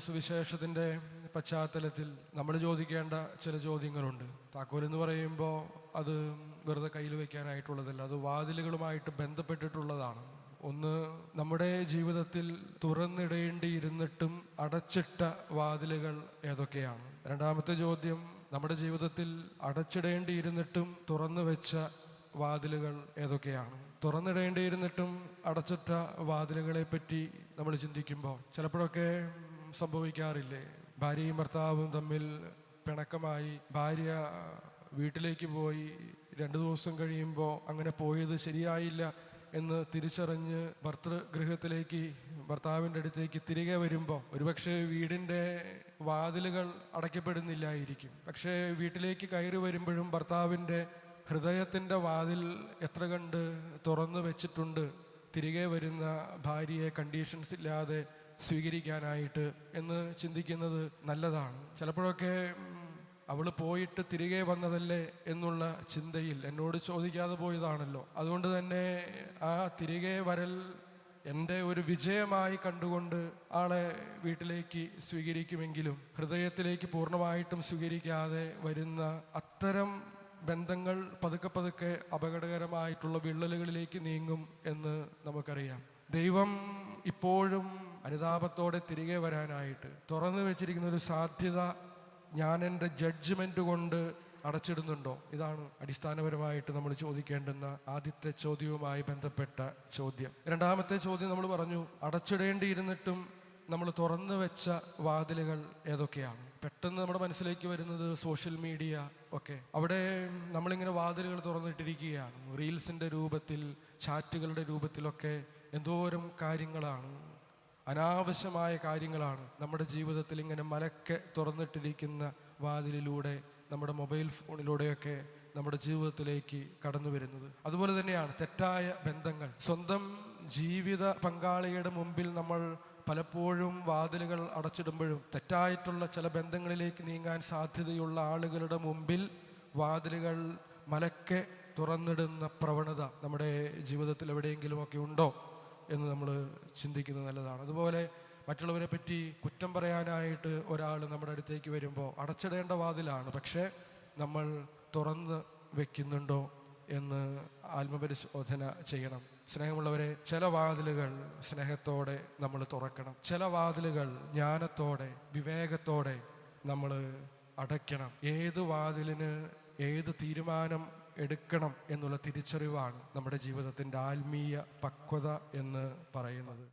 സുവിശേഷത്തിൻ്റെ പശ്ചാത്തലത്തിൽ നമ്മൾ ചോദിക്കേണ്ട ചില ചോദ്യങ്ങളുണ്ട്. താക്കോൽ എന്ന് പറയുമ്പോൾ അത് വെറുതെ കയ്യിൽ വയ്ക്കാനായിട്ടുള്ളതല്ല, അത് വാതിലുകളുമായിട്ട് ബന്ധപ്പെട്ടിട്ടുള്ളതാണ്. ഒന്ന്, നമ്മുടെ ജീവിതത്തിൽ തുറന്നിടേണ്ടിയിരുന്നിട്ടും അടച്ചിട്ട വാതിലുകൾ ഏതൊക്കെയാണ്? രണ്ടാമത്തെ ചോദ്യം, നമ്മുടെ ജീവിതത്തിൽ അടച്ചിടേണ്ടിയിരുന്നിട്ടും തുറന്നു വെച്ച വാതിലുകൾ ഏതൊക്കെയാണ്? തുറന്നിടേണ്ടിയിരുന്നിട്ടും അടച്ചിട്ട വാതിലുകളെ പറ്റി നമ്മൾ ചിന്തിക്കുമ്പോൾ ചിലപ്പോഴൊക്കെ സംഭവിക്കാറില്ലേ, ഭാര്യയും ഭർത്താവും തമ്മിൽ പിണക്കമായി, ഭാര്യ വീട്ടിലേക്ക് പോയി 2 ദിവസം കഴിയുമ്പോൾ അങ്ങനെ പോയത് ശരിയായില്ല എന്ന് തിരിച്ചറിഞ്ഞ് ഭർതൃഗൃഹത്തിലേക്ക്, ഭർത്താവിൻ്റെ അടുത്തേക്ക് തിരികെ വരുമ്പോൾ ഒരുപക്ഷെ വീടിൻ്റെ വാതിലുകൾ അടയ്ക്കപ്പെടുന്നില്ലായിരിക്കും. പക്ഷേ വീട്ടിലേക്ക് കയറി വരുമ്പോഴും ഭർത്താവിൻ്റെ ഹൃദയത്തിൻ്റെ വാതിൽ എത്ര കണ്ട് തുറന്നു വെച്ചിട്ടുണ്ട് തിരികെ വരുന്ന ഭാര്യയെ കണ്ടീഷൻസ് ഇല്ലാതെ സ്വീകരിക്കാനായിട്ട് എന്ന് ചിന്തിക്കുന്നത് നല്ലതാണ്. ചിലപ്പോഴൊക്കെ അവൾ പോയിട്ട് തിരികെ വന്നതല്ലേ എന്നുള്ള ചിന്തയിൽ എന്നോട് ചോദിക്കാതെ പോയതാണല്ലോ, അതുകൊണ്ട് തന്നെ ആ തിരികെ വരൽ എൻ്റെ ഒരു വിജയമായി കണ്ടുകൊണ്ട് ആളെ വീട്ടിലേക്ക് സ്വീകരിക്കുമെങ്കിലും ഹൃദയത്തിലേക്ക് പൂർണ്ണമായിട്ടും സ്വീകരിക്കാതെ വരുന്ന അത്തരം ബന്ധങ്ങൾ പതുക്കെ പതുക്കെ അപകടകരമായിട്ടുള്ള വിള്ളലുകളിലേക്ക് നീങ്ങും എന്ന് നമുക്കറിയാം. ദൈവം ഇപ്പോഴും അനുതാപത്തോടെ തിരികെ വരാനായിട്ട് തുറന്നു വെച്ചിരിക്കുന്ന ഒരു സാധ്യത ഞാൻ എൻ്റെ ജഡ്ജ്മെന്റ് കൊണ്ട് അടച്ചിടുന്നുണ്ടോ? ഇതാണ് അടിസ്ഥാനപരമായിട്ട് നമ്മൾ ചോദിക്കേണ്ടുന്ന ആദ്യത്തെ ചോദ്യവുമായി ബന്ധപ്പെട്ട ചോദ്യം. രണ്ടാമത്തെ ചോദ്യം നമ്മൾ പറഞ്ഞു, അടച്ചിടേണ്ടിയിരുന്നിട്ടും നമ്മൾ തുറന്നു വെച്ച വാതിലുകൾ ഏതൊക്കെയാണ്? പെട്ടെന്ന് നമ്മുടെ മനസ്സിലേക്ക് വരുന്നത് സോഷ്യൽ മീഡിയ ഒക്കെ. അവിടെ നമ്മളിങ്ങനെ വാതിലുകൾ തുറന്നിട്ടിരിക്കുകയാണ്. റീൽസിൻ്റെ രൂപത്തിൽ, ചാറ്റുകളുടെ രൂപത്തിലൊക്കെ എന്തോരം കാര്യങ്ങളാണ്, അനാവശ്യമായ കാര്യങ്ങളാണ് നമ്മുടെ ജീവിതത്തിൽ ഇങ്ങനെ മലക്കെ തുറന്നിട്ടിരിക്കുന്ന വാതിലിലൂടെ, നമ്മുടെ മൊബൈൽ ഫോണിലൂടെയൊക്കെ നമ്മുടെ ജീവിതത്തിലേക്ക് കടന്നു വരുന്നത്. അതുപോലെ തന്നെയാണ് തെറ്റായ ബന്ധങ്ങൾ. സ്വന്തം ജീവിത പങ്കാളിയുടെ മുമ്പിൽ നമ്മൾ പലപ്പോഴും വാതിലുകൾ അടച്ചിടുമ്പോഴും തെറ്റായിട്ടുള്ള ചില ബന്ധങ്ങളിലേക്ക് നീങ്ങാൻ സാധ്യതയുള്ള ആളുകളുടെ മുമ്പിൽ വാതിലുകൾ മലക്കെ തുറന്നിടുന്ന പ്രവണത നമ്മുടെ ജീവിതത്തിൽ എവിടെയെങ്കിലുമൊക്കെ ഉണ്ടോ എന്ന് നമ്മൾ ചിന്തിക്കുന്നത് നല്ലതാണ്. അതുപോലെ മറ്റുള്ളവരെ പറ്റി കുറ്റം പറയാനായിട്ട് ഒരാൾ നമ്മുടെ അടുത്തേക്ക് വരുമ്പോൾ അടച്ചിടേണ്ട വാതിലാണ്, പക്ഷേ നമ്മൾ തുറന്ന് വെക്കുന്നുണ്ടോ എന്ന് ആത്മപരിശോധന ചെയ്യണം. സ്നേഹമുള്ളവരെ, ചില വാതിലുകൾ സ്നേഹത്തോടെ നമ്മൾ തുറക്കണം, ചില വാതിലുകൾ ജ്ഞാനത്തോടെ, വിവേകത്തോടെ നമ്മൾ അടയ്ക്കണം. ഏത് വാതിലിന് ഏത് തീരുമാനം എടുക്കണം എന്നുള്ള തിരിച്ചറിവാണ് നമ്മുടെ ജീവിതത്തിൻ്റെ ആത്മീയ പക്വത എന്ന് പറയുന്നത്.